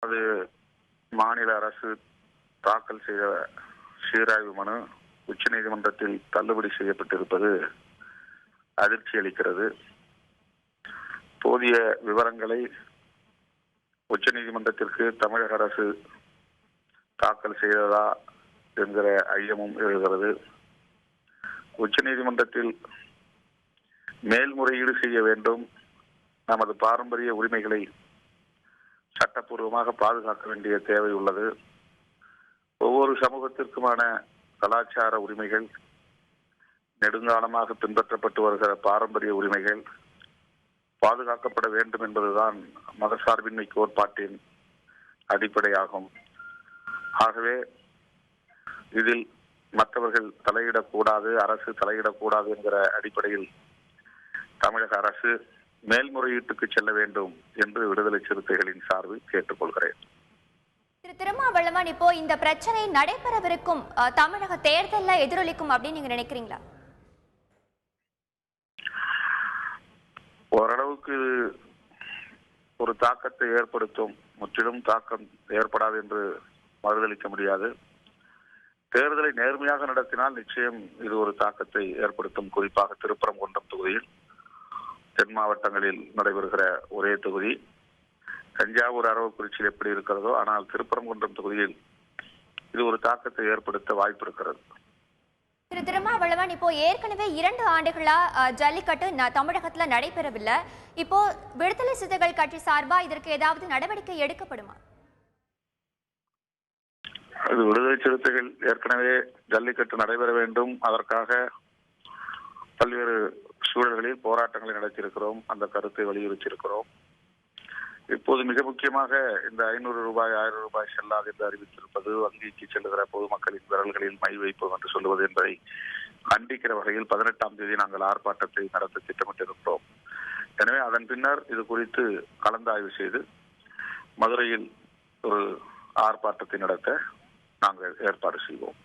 அது மாநில அரசு தாக்கல் செய்த சீராய்வு மனு உச்சநீதிமன்றத்தில் தள்ளுபடி செய்யப்பட்டிருப்பது அதிர்ச்சி அளிக்கிறது. போதிய விவரங்களை உச்சநீதிமன்றத்திற்கு தமிழக அரசு தாக்கல் செய்ததா என்கிற ஐயமும் எழுகிறது. உச்சநீதிமன்றத்தில் மேல்முறையீடு செய்ய வேண்டும். நமது பாரம்பரிய உரிமைகளை சட்டப்பூர்வமாக பாதுகாக்க வேண்டிய தேவை உள்ளது. ஒவ்வொரு சமூகத்திற்குமான கலாச்சார உரிமைகள், நெடுங்காலமாக பின்பற்றப்பட்டு வருகிற பாரம்பரிய உரிமைகள் பாதுகாக்கப்பட வேண்டும் என்பதுதான் மதசார்பின்மை கோட்பாட்டின் அடிப்படையாகும். ஆகவே இதில் மற்றவர்கள் தலையிடக்கூடாது, அரசு தலையிடக்கூடாது என்கிற அடிப்படையில் தமிழக அரசு மேல்முறையீட்டுக்கு செல்ல வேண்டும் என்று விடுதலை சிறுத்தைகளின் சார்பில் கேட்டுக்கொள்கிறேன். திரு திருமாவளவன், இப்போ இந்த பிரச்சனை நடைபெறவிருக்கும் தமிழக தேர்தலில் எதிரொலிக்கும் அப்படின்னு நீங்க நினைக்கிறீங்களா? ஓரளவுக்கு ஒரு தாக்கத்தை ஏற்படுத்தும். முற்றிலும் தாக்கம் ஏற்படாது என்று மறுதளிக்க முடியாது. தேர்தலை நேர்மையாக நடத்தினால் நிச்சயம் இது ஒரு தாக்கத்தை ஏற்படுத்தும். குறிப்பாக திருப்பரங்குன்றம் தொகுதியில், தென் மாவட்டங்களில் நடைபெறுகிற ஒரே தொகுதி. தஞ்சாவூர், அரவக்குறிச்சியில் எப்படி இருக்கிறதோ, ஆனால் திருப்பரங்குன்றம் தொகுதியில் இது ஒரு தாக்கத்தை ஏற்படுத்த வாய்ப்பு இருக்கிறது. திரு திருமாவளவன், இப்போ ஏற்கனவே 2 ஆண்டுகளா ஜல்லிக்கட்டு தமிழகத்துல நடைபெறவில்லை. இப்போ விடுதலை சிறுத்தைகள் கட்சி சார்பா இதற்கு ஏதாவது நடவடிக்கை எடுக்கப்படுமா? அது விடுதலை சிறுத்தைகள் ஏற்கனவே ஜல்லிக்கட்டு நடைபெற வேண்டும், அதற்காக பல்வேறு சூழல்களில் போராட்டங்களை நடத்தியிருக்கிறோம். அந்த கருத்தை வலியுறுத்தியிருக்கிறோம். இப்போது மிக முக்கியமாக இந்த 500 ரூபாய் 1000 ரூபாய் செல்லாது என்று அறிவித்திருப்பது, வங்கிக்கு செல்லுகிற பொதுமக்களின் விரல்களில் மை வைப்போம் என்று சொல்லுவது என்பதை கண்டிக்கிற வகையில் 18ஆம் தேதி நாங்கள் ஆர்ப்பாட்டத்தை நடத்த திட்டமிட்டிருக்கிறோம். எனவே அதன் பின்னர் இது குறித்து கலந்தாய்வு செய்து மதுரையில் ஒரு ஆர்ப்பாட்டத்தை நடத்த நாங்கள் ஏற்பாடு செய்வோம்.